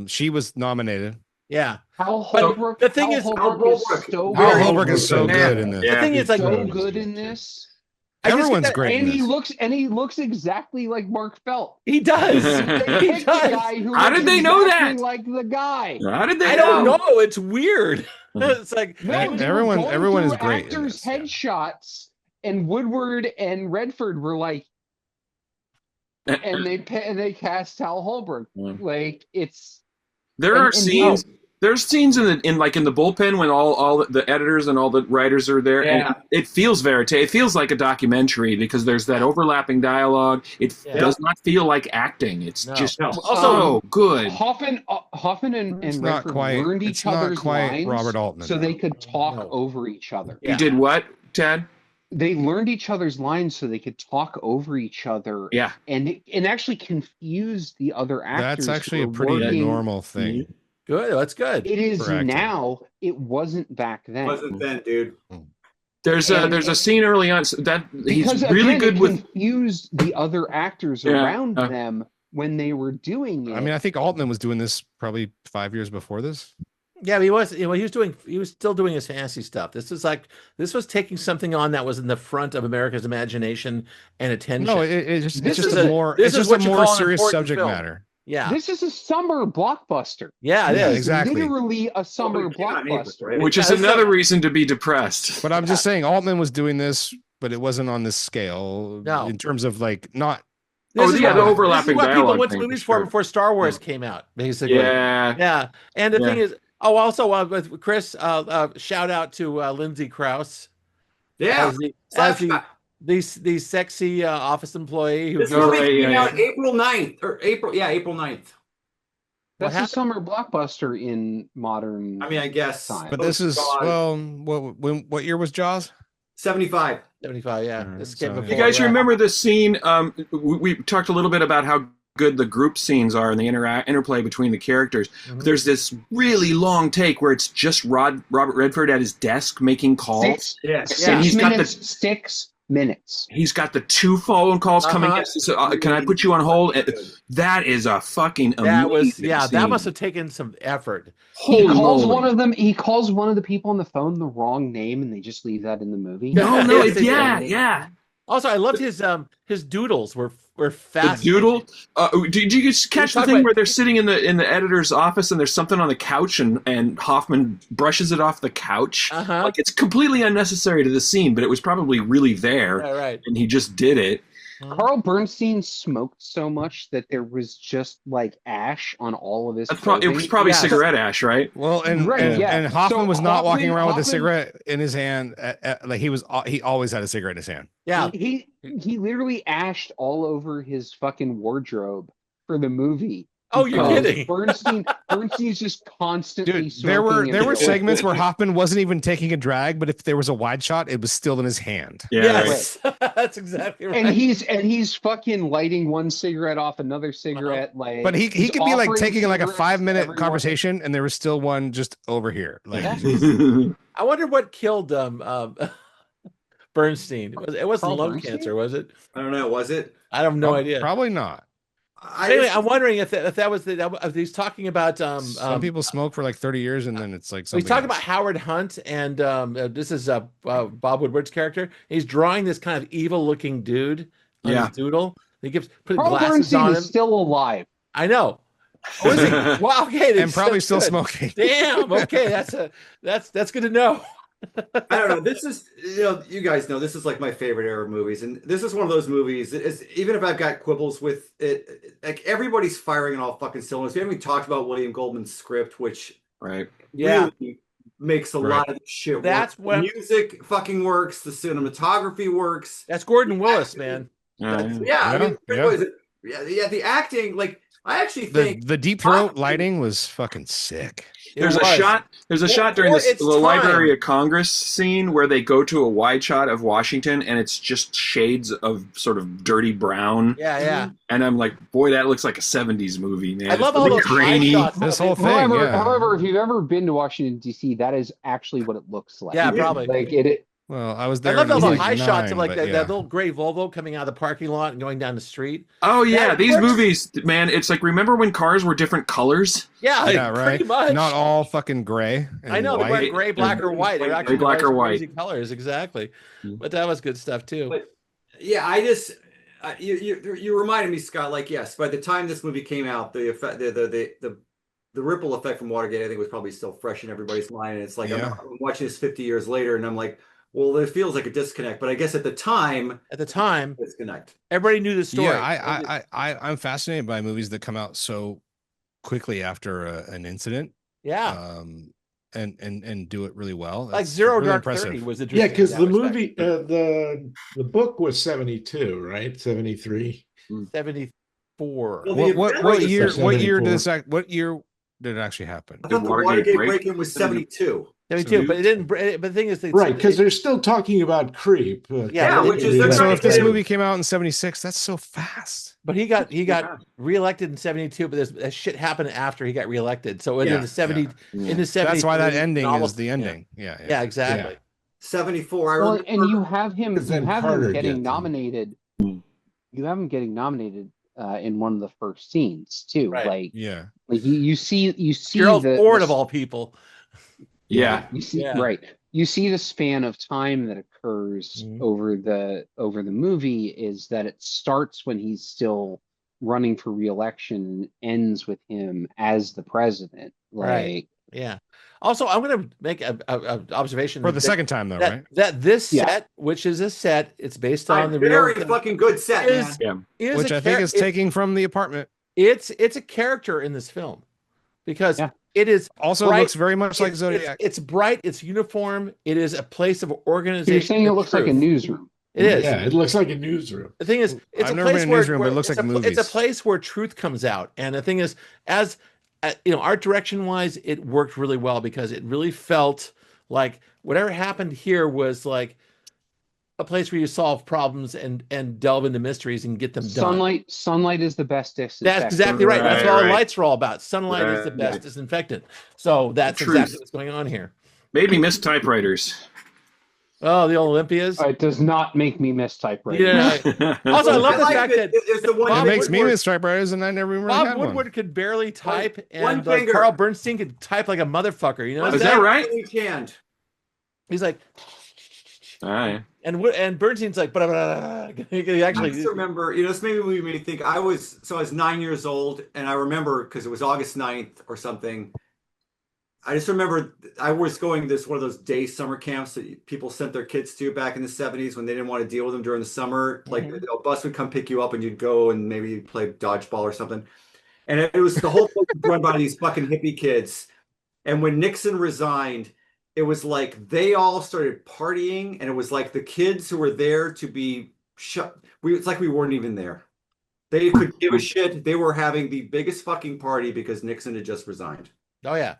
[SPEAKER 5] She was nominated.
[SPEAKER 1] Yeah.
[SPEAKER 4] Hal
[SPEAKER 1] But
[SPEAKER 4] Holbrook.
[SPEAKER 1] the thing
[SPEAKER 4] Hal
[SPEAKER 1] is-
[SPEAKER 4] Holbrook
[SPEAKER 2] Hal
[SPEAKER 4] is
[SPEAKER 2] Holbrook.
[SPEAKER 4] so
[SPEAKER 5] Hal
[SPEAKER 2] Very
[SPEAKER 5] Holbrook is so
[SPEAKER 3] Yeah.
[SPEAKER 5] good in this.
[SPEAKER 1] The thing is, like,
[SPEAKER 4] so good in this.
[SPEAKER 1] I just
[SPEAKER 5] Everyone's
[SPEAKER 1] get that-
[SPEAKER 5] great in
[SPEAKER 4] And he
[SPEAKER 5] this.
[SPEAKER 4] looks exactly like Mark Felt.
[SPEAKER 1] He does.
[SPEAKER 4] They
[SPEAKER 1] He
[SPEAKER 4] picked the
[SPEAKER 1] does.
[SPEAKER 4] guy who
[SPEAKER 3] How
[SPEAKER 4] looks
[SPEAKER 3] did they know
[SPEAKER 4] exactly
[SPEAKER 3] that?
[SPEAKER 4] like the guy.
[SPEAKER 3] How did they
[SPEAKER 1] I don't know. It's weird. It's like
[SPEAKER 4] No, they were
[SPEAKER 5] Everyone
[SPEAKER 4] going
[SPEAKER 5] is
[SPEAKER 4] through
[SPEAKER 5] great in
[SPEAKER 4] Actors'
[SPEAKER 5] this, yeah.
[SPEAKER 4] headshots, and Woodward and Redford were like, and they cast Hal Holbrook. Like it's
[SPEAKER 3] There
[SPEAKER 4] And-
[SPEAKER 3] are
[SPEAKER 4] and
[SPEAKER 3] scenes. There's scenes in the bullpen when all the editors and all the writers are there,
[SPEAKER 2] Yeah.
[SPEAKER 3] and it feels verite. It feels like a documentary because there's that overlapping dialogue. It
[SPEAKER 1] Yeah.
[SPEAKER 3] does not feel like acting. It's
[SPEAKER 1] No.
[SPEAKER 3] just
[SPEAKER 2] No.
[SPEAKER 3] so good.
[SPEAKER 4] Hoffman
[SPEAKER 5] It's
[SPEAKER 4] and
[SPEAKER 5] not
[SPEAKER 4] Redford
[SPEAKER 5] quite.
[SPEAKER 4] learned
[SPEAKER 5] It's
[SPEAKER 4] each
[SPEAKER 5] not
[SPEAKER 4] other's
[SPEAKER 5] quite
[SPEAKER 4] lines
[SPEAKER 5] Robert Altman.
[SPEAKER 4] so they could talk
[SPEAKER 1] No.
[SPEAKER 4] over each other.
[SPEAKER 1] Yeah.
[SPEAKER 3] You did what, Ted?
[SPEAKER 4] They learned each other's lines so they could talk over each other
[SPEAKER 3] Yeah.
[SPEAKER 4] and actually confuse the other actors.
[SPEAKER 5] That's actually
[SPEAKER 4] who
[SPEAKER 5] a
[SPEAKER 4] were
[SPEAKER 5] pretty
[SPEAKER 4] working.
[SPEAKER 5] normal thing.
[SPEAKER 1] good. That's good.
[SPEAKER 4] It is
[SPEAKER 5] for acting.
[SPEAKER 4] now. It wasn't back then.
[SPEAKER 2] Wasn't then, dude.
[SPEAKER 3] There's
[SPEAKER 4] And-
[SPEAKER 3] a scene early on that he's
[SPEAKER 4] Because
[SPEAKER 3] really
[SPEAKER 4] again,
[SPEAKER 3] good
[SPEAKER 4] it
[SPEAKER 3] with.
[SPEAKER 4] confused the other actors
[SPEAKER 3] Yeah,
[SPEAKER 4] around them when they were doing it.
[SPEAKER 5] I mean, I think Altman was doing this probably 5 years before this.
[SPEAKER 1] Yeah, but he was. He was still doing his fancy stuff. This was taking something on that was in the front of America's imagination and attention.
[SPEAKER 5] No, it's
[SPEAKER 1] This
[SPEAKER 5] just
[SPEAKER 1] is
[SPEAKER 5] a
[SPEAKER 1] a-
[SPEAKER 5] more.
[SPEAKER 1] this
[SPEAKER 5] It's
[SPEAKER 1] is
[SPEAKER 5] just a
[SPEAKER 1] what you
[SPEAKER 5] more
[SPEAKER 1] call an
[SPEAKER 5] serious
[SPEAKER 1] important
[SPEAKER 5] subject
[SPEAKER 1] film.
[SPEAKER 5] matter.
[SPEAKER 1] Yeah,
[SPEAKER 4] This is a summer blockbuster.
[SPEAKER 1] yeah, it
[SPEAKER 5] Yeah,
[SPEAKER 1] is.
[SPEAKER 5] exactly.
[SPEAKER 4] Literally a summer
[SPEAKER 2] Somebody cannot make this,
[SPEAKER 4] blockbuster.
[SPEAKER 2] right?
[SPEAKER 3] Which is
[SPEAKER 1] Yeah,
[SPEAKER 3] another
[SPEAKER 1] so-
[SPEAKER 3] reason to be depressed.
[SPEAKER 5] But I'm just saying, Altman was doing this, but it wasn't on this scale.
[SPEAKER 1] No.
[SPEAKER 5] In terms of like not.
[SPEAKER 1] This
[SPEAKER 3] Oh,
[SPEAKER 1] is
[SPEAKER 3] yeah,
[SPEAKER 1] what-
[SPEAKER 3] the
[SPEAKER 1] this is
[SPEAKER 3] overlapping
[SPEAKER 1] what people
[SPEAKER 3] dialogue
[SPEAKER 1] went to
[SPEAKER 3] thing, for
[SPEAKER 1] movies for
[SPEAKER 3] sure.
[SPEAKER 1] before Star Wars came out, basically.
[SPEAKER 3] Yeah.
[SPEAKER 1] Yeah, and the
[SPEAKER 3] Yeah.
[SPEAKER 1] thing is, also with Chris, shout out to Lindsay Krause
[SPEAKER 2] Yeah.
[SPEAKER 1] as the
[SPEAKER 2] Slapshot.
[SPEAKER 1] the sexy office employee who
[SPEAKER 2] This
[SPEAKER 3] Oh,
[SPEAKER 2] movie
[SPEAKER 3] right,
[SPEAKER 2] came
[SPEAKER 3] yeah,
[SPEAKER 2] out April 9th or April 9th.
[SPEAKER 1] What
[SPEAKER 4] That's a
[SPEAKER 1] happened?
[SPEAKER 4] summer blockbuster in modern.
[SPEAKER 2] I mean, I guess.
[SPEAKER 4] Time.
[SPEAKER 5] But this is
[SPEAKER 2] God.
[SPEAKER 5] what year was Jaws?
[SPEAKER 2] 75.
[SPEAKER 1] 75. Yeah,
[SPEAKER 5] Alright,
[SPEAKER 1] this came
[SPEAKER 5] so-
[SPEAKER 1] before.
[SPEAKER 3] You guys
[SPEAKER 1] yeah.
[SPEAKER 3] remember this scene? We talked a little bit about how good the group scenes are and the interplay between the characters.
[SPEAKER 1] Mhm.
[SPEAKER 3] There's this really long take where it's just Robert Redford at his desk making calls.
[SPEAKER 2] Yes.
[SPEAKER 4] Six
[SPEAKER 3] Yeah, he's got
[SPEAKER 4] minutes. 6 minutes.
[SPEAKER 3] He's got the 2 phone calls coming
[SPEAKER 1] Uh-huh.
[SPEAKER 3] in. So, can I put you on hold? That is a fucking
[SPEAKER 1] That was
[SPEAKER 3] amazing
[SPEAKER 1] that
[SPEAKER 3] scene.
[SPEAKER 1] must have taken some effort.
[SPEAKER 3] Holy
[SPEAKER 4] He calls
[SPEAKER 3] moly.
[SPEAKER 4] one of them. He calls one of the people on the phone the wrong name, and they just leave that in the movie.
[SPEAKER 3] No,
[SPEAKER 1] Yes, they
[SPEAKER 3] yeah,
[SPEAKER 1] did.
[SPEAKER 3] yeah.
[SPEAKER 1] Also, I loved his doodles were
[SPEAKER 3] The
[SPEAKER 1] fascinating.
[SPEAKER 3] doodle. Did you just catch the
[SPEAKER 1] talking
[SPEAKER 3] thing
[SPEAKER 1] about-
[SPEAKER 3] where they're sitting in the editor's office and there's something on the couch and Hoffman brushes it off the couch?
[SPEAKER 1] Uh-huh.
[SPEAKER 3] Like it's completely unnecessary to the scene, but it was probably really there,
[SPEAKER 1] Yeah, right.
[SPEAKER 3] and he just did it.
[SPEAKER 4] Carl Bernstein smoked so much that there was just like ash on all of his.
[SPEAKER 3] It was
[SPEAKER 4] clothing.
[SPEAKER 3] probably
[SPEAKER 1] Yeah.
[SPEAKER 3] cigarette ash, right?
[SPEAKER 5] Well, and
[SPEAKER 4] Right,
[SPEAKER 5] and,
[SPEAKER 4] yeah.
[SPEAKER 5] and Hoffman
[SPEAKER 4] So
[SPEAKER 5] was not walking around with a
[SPEAKER 4] Hoffman-
[SPEAKER 5] cigarette in his hand. Like he always had a cigarette in his hand.
[SPEAKER 1] Yeah,
[SPEAKER 4] He literally ashed all over his fucking wardrobe for the movie.
[SPEAKER 1] Oh, you're
[SPEAKER 4] because
[SPEAKER 1] kidding.
[SPEAKER 4] Bernstein's just constantly
[SPEAKER 5] Dude, there were
[SPEAKER 4] smoking and-
[SPEAKER 5] segments where Hoffman wasn't even taking a drag, but if there was a wide shot, it was still in his hand.
[SPEAKER 3] Yeah,
[SPEAKER 1] yes, that's exactly right.
[SPEAKER 4] and he's fucking lighting one cigarette off another cigarette. Like,
[SPEAKER 5] But he
[SPEAKER 4] he's
[SPEAKER 5] could be like
[SPEAKER 4] offering
[SPEAKER 5] taking like a
[SPEAKER 4] cigarettes
[SPEAKER 5] 5-minute
[SPEAKER 4] everyone.
[SPEAKER 5] conversation, and there was still one just over here. Like
[SPEAKER 4] Yeah.
[SPEAKER 1] I wonder what killed Bernstein. It wasn't
[SPEAKER 4] Carl
[SPEAKER 1] lung
[SPEAKER 4] Bernstein?
[SPEAKER 1] cancer, was it?
[SPEAKER 2] I don't know. Was it?
[SPEAKER 1] I have no idea.
[SPEAKER 5] Probably not.
[SPEAKER 1] Anyway, I'm wondering if that was if he's talking about
[SPEAKER 5] Some people smoke for like 30 years, and then it's like
[SPEAKER 1] he's
[SPEAKER 5] something
[SPEAKER 1] talking
[SPEAKER 5] else.
[SPEAKER 1] about Howard Hunt, and this is Bob Woodward's character. He's drawing this kind of evil-looking dude on
[SPEAKER 3] Yeah.
[SPEAKER 1] his doodle. He keeps putting
[SPEAKER 4] Carl
[SPEAKER 1] glasses
[SPEAKER 4] Bernstein
[SPEAKER 1] on
[SPEAKER 4] is
[SPEAKER 1] him.
[SPEAKER 4] still alive.
[SPEAKER 1] I know. Oh, is he? Well, okay,
[SPEAKER 5] and probably
[SPEAKER 1] that's
[SPEAKER 5] still
[SPEAKER 1] good.
[SPEAKER 5] smoking.
[SPEAKER 1] Damn. Okay, that's good to know.
[SPEAKER 2] I don't know. This is, you guys know this is like my favorite era of movies, and this is one of those movies. Even if I've got quibbles with it, like everybody's firing on all fucking cylinders. We haven't even talked about William Goldman's script, which
[SPEAKER 3] Right.
[SPEAKER 1] Yeah.
[SPEAKER 2] really makes a
[SPEAKER 5] Right.
[SPEAKER 2] lot of the shit.
[SPEAKER 1] That's
[SPEAKER 2] work.
[SPEAKER 1] what-
[SPEAKER 2] The music fucking works. The cinematography works.
[SPEAKER 1] That's Gordon Willis, man.
[SPEAKER 2] Yeah, I
[SPEAKER 5] Yeah,
[SPEAKER 2] mean,
[SPEAKER 5] yeah.
[SPEAKER 2] what is it? Yeah, the acting, like I actually think
[SPEAKER 5] The deep throat lighting was fucking sick.
[SPEAKER 3] There's a shot. There's a shot during
[SPEAKER 1] for
[SPEAKER 3] the
[SPEAKER 1] its
[SPEAKER 3] Library
[SPEAKER 1] time.
[SPEAKER 3] of Congress scene where they go to a wide shot of Washington, and it's just shades of sort of dirty brown.
[SPEAKER 1] Yeah.
[SPEAKER 3] And I'm like, boy, that looks like a '70s movie, man.
[SPEAKER 1] I love
[SPEAKER 3] It's
[SPEAKER 1] all
[SPEAKER 3] really
[SPEAKER 1] those high
[SPEAKER 3] grainy.
[SPEAKER 1] shots.
[SPEAKER 5] This whole thing,
[SPEAKER 4] However,
[SPEAKER 5] yeah.
[SPEAKER 4] however, if you've ever been to Washington D.C., that is actually what it looks like.
[SPEAKER 1] Yeah, probably.
[SPEAKER 4] Like it.
[SPEAKER 5] Well, I was
[SPEAKER 1] I
[SPEAKER 5] there.
[SPEAKER 1] love
[SPEAKER 5] and
[SPEAKER 1] all
[SPEAKER 5] I
[SPEAKER 1] the
[SPEAKER 5] was
[SPEAKER 1] high
[SPEAKER 5] like
[SPEAKER 1] shots of
[SPEAKER 5] 9,
[SPEAKER 1] like
[SPEAKER 5] but
[SPEAKER 1] that,
[SPEAKER 5] yeah.
[SPEAKER 1] that little gray Volvo coming out of the parking lot and going down the street.
[SPEAKER 3] Oh yeah,
[SPEAKER 1] That
[SPEAKER 3] these
[SPEAKER 1] works.
[SPEAKER 3] movies, man. It's like, remember when cars were different colors?
[SPEAKER 1] Yeah,
[SPEAKER 5] Yeah, right.
[SPEAKER 1] pretty much.
[SPEAKER 5] Not all fucking gray. And
[SPEAKER 1] I know they
[SPEAKER 5] white.
[SPEAKER 1] weren't gray, black, or white. They're actually
[SPEAKER 3] Black or
[SPEAKER 1] crazy
[SPEAKER 3] white.
[SPEAKER 1] colors, exactly. But that was good stuff too.
[SPEAKER 2] But yeah, I just you reminded me, Scott. Like, yes, by the time this movie came out, the effect, the ripple effect from Watergate, I think, was probably still fresh in everybody's mind. And it's like
[SPEAKER 5] Yeah.
[SPEAKER 2] I'm watching this 50 years later, and I'm like, well, it feels like a disconnect. But I guess at the time, disconnect.
[SPEAKER 1] Everybody knew the story.
[SPEAKER 5] Yeah, I'm fascinated by movies that come out so quickly after an incident.
[SPEAKER 1] Yeah.
[SPEAKER 5] And do it really well.
[SPEAKER 1] Like
[SPEAKER 5] That's
[SPEAKER 1] Zero
[SPEAKER 5] really
[SPEAKER 1] Dark
[SPEAKER 5] impressive.
[SPEAKER 1] 30 was
[SPEAKER 6] Yeah,
[SPEAKER 1] interesting.
[SPEAKER 6] because
[SPEAKER 1] in
[SPEAKER 6] the
[SPEAKER 1] that
[SPEAKER 6] movie, the book was 72, right? 73.
[SPEAKER 1] respect. 74.
[SPEAKER 2] Well,
[SPEAKER 5] What year? What year
[SPEAKER 6] 74.
[SPEAKER 5] did this? What year did it actually happen?
[SPEAKER 2] I thought the
[SPEAKER 3] Watergate
[SPEAKER 2] Watergate
[SPEAKER 3] break-
[SPEAKER 2] break-in was 72.
[SPEAKER 1] 72, but it didn't. But the thing is,
[SPEAKER 6] Right, because they're still talking about creep.
[SPEAKER 1] Yeah,
[SPEAKER 2] which is the
[SPEAKER 5] So
[SPEAKER 2] Right.
[SPEAKER 5] if this
[SPEAKER 2] Yeah.
[SPEAKER 5] movie came out in '76, that's so fast.
[SPEAKER 1] But he got reelected in 72, but that shit happened after he got reelected. So in
[SPEAKER 6] Yeah,
[SPEAKER 1] the 70 in the 70s,
[SPEAKER 5] That's why that ending
[SPEAKER 1] almost-
[SPEAKER 5] is the ending. Yeah.
[SPEAKER 1] Yeah, exactly.
[SPEAKER 2] 74. I
[SPEAKER 4] Well,
[SPEAKER 2] remember.
[SPEAKER 4] and you have him.
[SPEAKER 6] Because
[SPEAKER 4] You
[SPEAKER 6] then
[SPEAKER 4] have
[SPEAKER 6] Carter
[SPEAKER 4] him getting
[SPEAKER 6] gets him.
[SPEAKER 4] nominated. You have him getting nominated in one of the first scenes too.
[SPEAKER 1] Right.
[SPEAKER 5] Yeah.
[SPEAKER 4] Like you see
[SPEAKER 1] Gerald
[SPEAKER 4] the
[SPEAKER 1] Ford of all people.
[SPEAKER 3] Yeah.
[SPEAKER 4] You see,
[SPEAKER 1] Yeah.
[SPEAKER 4] right. You see the span of time that occurs
[SPEAKER 1] Mhm.
[SPEAKER 4] over the movie is that it starts when he's still running for re-election and ends with him as the president.
[SPEAKER 1] Right. Yeah. Also, I'm going to make a observation
[SPEAKER 5] For the
[SPEAKER 1] that-
[SPEAKER 5] second time, though,
[SPEAKER 1] that,
[SPEAKER 5] right?
[SPEAKER 1] that this
[SPEAKER 4] Yeah.
[SPEAKER 1] set, which is a set, it's based on the
[SPEAKER 2] Very
[SPEAKER 1] real
[SPEAKER 2] fucking good set,
[SPEAKER 1] is-
[SPEAKER 2] man.
[SPEAKER 1] is
[SPEAKER 5] Which
[SPEAKER 1] a
[SPEAKER 5] I think
[SPEAKER 1] char-
[SPEAKER 5] is taking from the apartment.
[SPEAKER 1] it's a character in this film because
[SPEAKER 4] Yeah.
[SPEAKER 1] it is
[SPEAKER 5] Also
[SPEAKER 1] bright.
[SPEAKER 5] looks very much like
[SPEAKER 1] It's-
[SPEAKER 5] Zodiac.
[SPEAKER 1] It's bright. It's uniform. It is a place of
[SPEAKER 4] So
[SPEAKER 1] organization.
[SPEAKER 4] you're saying it
[SPEAKER 1] and
[SPEAKER 4] looks like a
[SPEAKER 1] truth.
[SPEAKER 4] newsroom.
[SPEAKER 1] It is.
[SPEAKER 6] Yeah, it looks like a newsroom.
[SPEAKER 1] The thing is, it's
[SPEAKER 5] I've
[SPEAKER 1] a
[SPEAKER 5] never
[SPEAKER 1] place
[SPEAKER 5] been in a
[SPEAKER 1] where,
[SPEAKER 5] newsroom, but it looks
[SPEAKER 1] it's
[SPEAKER 5] like
[SPEAKER 1] a,
[SPEAKER 5] movies.
[SPEAKER 1] It's a place where truth comes out, and the thing is, as art direction wise, it worked really well because it really felt like whatever happened here was like a place where you solve problems and delve into mysteries and get them done.
[SPEAKER 4] Sunlight is the best disinfectant.
[SPEAKER 1] That's exactly right. That's what all the
[SPEAKER 3] Right.
[SPEAKER 1] lights are all about. Sunlight is the best
[SPEAKER 3] Right.
[SPEAKER 1] disinfectant. So that's
[SPEAKER 3] Truth.
[SPEAKER 1] exactly what's going on here.
[SPEAKER 3] Made me miss typewriters.
[SPEAKER 1] Oh, the Olympias.
[SPEAKER 4] It does not make me miss typewriters.
[SPEAKER 1] Yeah. Also, I love the
[SPEAKER 2] like
[SPEAKER 1] fact that
[SPEAKER 2] it's the one
[SPEAKER 1] Bob
[SPEAKER 5] It makes me
[SPEAKER 1] Woodward-
[SPEAKER 5] miss typewriters, and I never even really
[SPEAKER 1] Bob
[SPEAKER 5] had
[SPEAKER 1] Woodward
[SPEAKER 5] one.
[SPEAKER 1] could barely type,
[SPEAKER 2] one
[SPEAKER 1] and like
[SPEAKER 2] finger.
[SPEAKER 1] Carl Bernstein could type like a motherfucker. You know,
[SPEAKER 3] Is that right?
[SPEAKER 2] Each hand.
[SPEAKER 1] He's like,
[SPEAKER 3] All right.
[SPEAKER 1] and Bernstein's like, blah, blah, blah. He
[SPEAKER 2] I
[SPEAKER 1] actually,
[SPEAKER 2] just remember, this maybe we made me think. I was 9 years old, and I remember because it was August 9th or something. I just remember I was going to this one of those day summer camps that people sent their kids to back in the 70s when they didn't want to deal with them during the summer. Like a bus would come pick you up and you'd go and maybe you'd play dodgeball or something. And it was the whole place was run by these fucking hippie kids. And when Nixon resigned, it was like they all started partying, and it was like the kids who were there to be shut. It's like we weren't even there. They could give a shit. They were having the biggest fucking party because Nixon had just resigned.
[SPEAKER 1] oh yeah.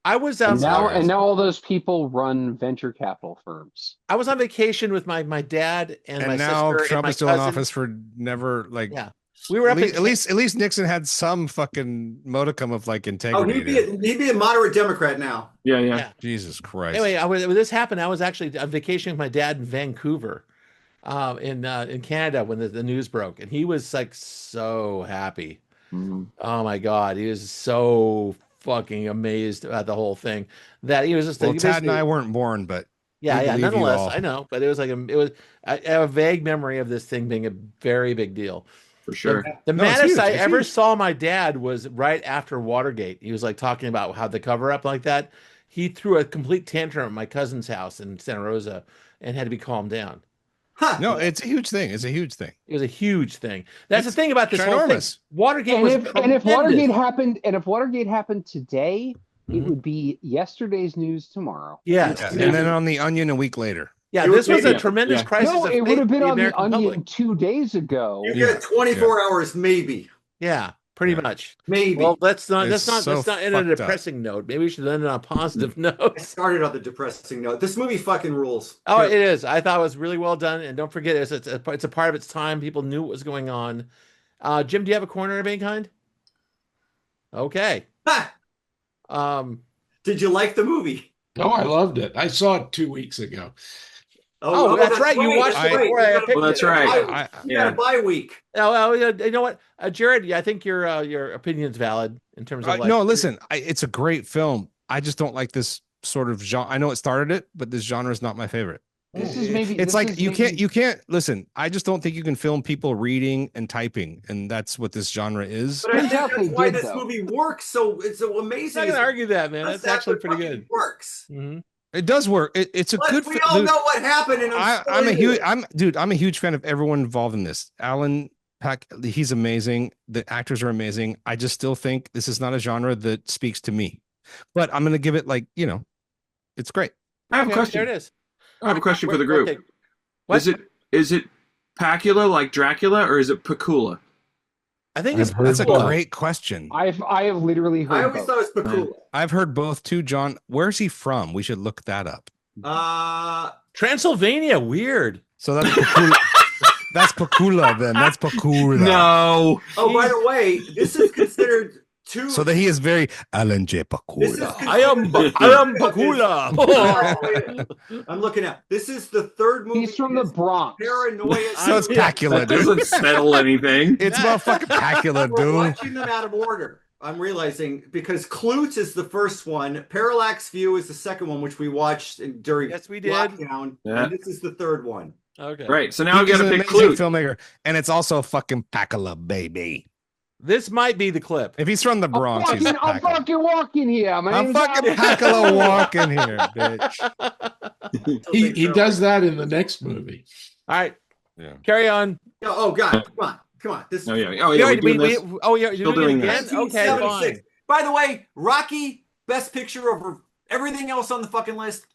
[SPEAKER 1] I was
[SPEAKER 4] And now all those people run venture capital firms.
[SPEAKER 1] I was on vacation with my dad and my
[SPEAKER 5] And now
[SPEAKER 1] sister
[SPEAKER 5] Trump
[SPEAKER 1] and my
[SPEAKER 5] is still in
[SPEAKER 1] cousin.
[SPEAKER 5] office for never like.
[SPEAKER 1] Yeah. We were up
[SPEAKER 5] At least Nixon had some fucking modicum of like
[SPEAKER 2] Oh,
[SPEAKER 5] integrity.
[SPEAKER 2] he'd be a moderate Democrat now.
[SPEAKER 3] Yeah.
[SPEAKER 1] Yeah.
[SPEAKER 5] Jesus Christ.
[SPEAKER 1] Anyway, when this happened, I was actually on vacation with my dad in Vancouver, in Canada when the news broke, and he was like so happy. Oh my God, he was so fucking amazed about the whole thing that he was just.
[SPEAKER 5] Well,
[SPEAKER 1] he
[SPEAKER 5] Tad and
[SPEAKER 1] basically-
[SPEAKER 5] I weren't born, but
[SPEAKER 1] Yeah,
[SPEAKER 5] we
[SPEAKER 1] yeah.
[SPEAKER 5] believe you
[SPEAKER 1] Nonetheless,
[SPEAKER 5] all.
[SPEAKER 1] I know, but it was like I have a vague memory of this thing being a very big deal.
[SPEAKER 3] For sure.
[SPEAKER 1] The
[SPEAKER 5] No, it's
[SPEAKER 1] maddest
[SPEAKER 5] huge,
[SPEAKER 1] I
[SPEAKER 5] it's
[SPEAKER 1] ever
[SPEAKER 5] huge.
[SPEAKER 1] saw my dad was right after Watergate. He was like talking about how the cover up like that. He threw a complete tantrum at my cousin's house in Santa Rosa and had to be calmed down.
[SPEAKER 2] Huh.
[SPEAKER 5] No, it's a huge thing. It's a huge thing.
[SPEAKER 1] It was a huge thing. That's the thing about this whole thing.
[SPEAKER 5] ginormous.
[SPEAKER 1] Watergate
[SPEAKER 4] And
[SPEAKER 1] was
[SPEAKER 4] if
[SPEAKER 1] tremendous.
[SPEAKER 4] Watergate happened today, it
[SPEAKER 1] Mhm.
[SPEAKER 4] would be yesterday's news tomorrow.
[SPEAKER 1] Yes.
[SPEAKER 5] Yeah. And then on the Onion a week later.
[SPEAKER 1] Yeah,
[SPEAKER 2] It
[SPEAKER 1] this
[SPEAKER 2] would
[SPEAKER 1] was
[SPEAKER 2] be-
[SPEAKER 1] a tremendous
[SPEAKER 3] yeah.
[SPEAKER 1] crisis.
[SPEAKER 4] No,
[SPEAKER 1] of
[SPEAKER 4] it would
[SPEAKER 1] faith
[SPEAKER 4] have been
[SPEAKER 1] for
[SPEAKER 4] on the
[SPEAKER 1] American
[SPEAKER 4] Onion
[SPEAKER 1] public.
[SPEAKER 4] 2 days ago.
[SPEAKER 2] You
[SPEAKER 5] Yeah.
[SPEAKER 2] get 24 hours, maybe.
[SPEAKER 1] Yeah, Pretty
[SPEAKER 5] Yeah.
[SPEAKER 1] much.
[SPEAKER 2] Maybe.
[SPEAKER 1] Well, let's not
[SPEAKER 5] It's so
[SPEAKER 1] let's not end on a
[SPEAKER 5] fucked up.
[SPEAKER 1] depressing note. Maybe we should end on a positive
[SPEAKER 2] I
[SPEAKER 1] note.
[SPEAKER 2] started on the depressing note. This movie fucking rules.
[SPEAKER 1] Oh, it is. I thought it was really well done, and don't forget, it's a part of its time. People knew what was going on. Jim, do you have a corner of any kind? Okay.
[SPEAKER 2] Ha!
[SPEAKER 1] Um.
[SPEAKER 2] Did you like the movie?
[SPEAKER 6] Oh, I loved it. I saw it 2 weeks ago.
[SPEAKER 1] Oh, that's right. You watched
[SPEAKER 2] That's
[SPEAKER 1] it
[SPEAKER 2] right.
[SPEAKER 1] before I
[SPEAKER 2] You got a-
[SPEAKER 1] picked
[SPEAKER 3] Well, that's
[SPEAKER 1] it.
[SPEAKER 3] right.
[SPEAKER 2] You got a bye week.
[SPEAKER 1] Oh, well, you know what, Jared? Yeah, I think your opinion's valid in terms of like.
[SPEAKER 5] No, listen, it's a great film. I just don't like this sort of genre. I know it started it, but this genre is not my favorite.
[SPEAKER 4] This is maybe.
[SPEAKER 5] It's
[SPEAKER 4] this
[SPEAKER 5] like
[SPEAKER 4] is
[SPEAKER 5] you
[SPEAKER 4] maybe-
[SPEAKER 5] can't listen. I just don't think you can film people reading and typing, and that's what this genre is.
[SPEAKER 2] But I
[SPEAKER 4] Turns
[SPEAKER 2] think
[SPEAKER 4] out
[SPEAKER 2] that's
[SPEAKER 4] they
[SPEAKER 2] why
[SPEAKER 4] did,
[SPEAKER 2] this
[SPEAKER 4] though.
[SPEAKER 2] movie works. So it's so
[SPEAKER 1] I'm
[SPEAKER 2] amazing.
[SPEAKER 1] not gonna argue that, man. That's actually pretty good.
[SPEAKER 2] Works.
[SPEAKER 1] Mhm.
[SPEAKER 5] It does work. It's a
[SPEAKER 2] But
[SPEAKER 5] good.
[SPEAKER 2] we all know what happened, and
[SPEAKER 5] I'm a huge fan of everyone involved in this. Allan Pack, he's amazing. The actors are amazing. I just still think this is not a genre that speaks to me. But I'm gonna give it it's great.
[SPEAKER 3] I have a
[SPEAKER 1] Okay,
[SPEAKER 3] question.
[SPEAKER 1] there it is.
[SPEAKER 3] I have a question for the group.
[SPEAKER 1] Okay. What?
[SPEAKER 3] Is it Pakula like Dracula, or is it Pakula?
[SPEAKER 1] I think it's
[SPEAKER 5] That's a
[SPEAKER 1] cool.
[SPEAKER 5] great question.
[SPEAKER 4] I have literally heard.
[SPEAKER 2] I always
[SPEAKER 4] both.
[SPEAKER 2] thought it was Pakula.
[SPEAKER 5] I've heard both too, John. Where's he from? We should look that up.
[SPEAKER 1] Transylvania. Weird.
[SPEAKER 5] So that's Pakula. That's Pakula then. That's Pakula.
[SPEAKER 3] No.
[SPEAKER 2] Oh, by the way, this is considered two.
[SPEAKER 5] So that he is very Allan J
[SPEAKER 2] This is
[SPEAKER 5] Pakula.
[SPEAKER 1] I am Pakula.
[SPEAKER 2] I'm looking at. This is the third movie.
[SPEAKER 4] He's from the Bronx.
[SPEAKER 2] Paranoia.
[SPEAKER 5] So it's Pakula,
[SPEAKER 3] That
[SPEAKER 5] dude.
[SPEAKER 3] doesn't settle anything.
[SPEAKER 5] It's motherfucking Pakula,
[SPEAKER 2] We're
[SPEAKER 5] dude.
[SPEAKER 2] watching them out of order. I'm realizing because Klutz is the first one, Parallax View is the second one, which we watched during
[SPEAKER 1] Yes, we did.
[SPEAKER 2] lockdown,
[SPEAKER 3] Yeah.
[SPEAKER 2] and this is the third one.
[SPEAKER 1] Okay.
[SPEAKER 3] Right. So now we
[SPEAKER 5] He's
[SPEAKER 3] got to
[SPEAKER 5] an
[SPEAKER 3] pick
[SPEAKER 5] amazing
[SPEAKER 3] Clue.
[SPEAKER 5] filmmaker, and it's also fucking Pakula, baby.
[SPEAKER 1] This might be the clip.
[SPEAKER 5] If he's from the Bronx, he's
[SPEAKER 4] I'm
[SPEAKER 5] Pakula.
[SPEAKER 4] fucking walking here. My
[SPEAKER 5] I'm
[SPEAKER 4] name's
[SPEAKER 5] fucking
[SPEAKER 4] Allan.
[SPEAKER 5] Pakula walking here, bitch.
[SPEAKER 6] He does that in the next movie.
[SPEAKER 1] All right.
[SPEAKER 5] Yeah.
[SPEAKER 1] Carry on.
[SPEAKER 2] Oh God, come on. This
[SPEAKER 3] Oh yeah. Oh yeah. We're doing this.
[SPEAKER 1] Oh yeah. You're
[SPEAKER 3] Still
[SPEAKER 1] doing
[SPEAKER 3] doing
[SPEAKER 1] it again.
[SPEAKER 3] this.
[SPEAKER 1] Okay,
[SPEAKER 2] 1976.
[SPEAKER 1] fine.
[SPEAKER 2] By the way, Rocky, best picture over everything else on the fucking list.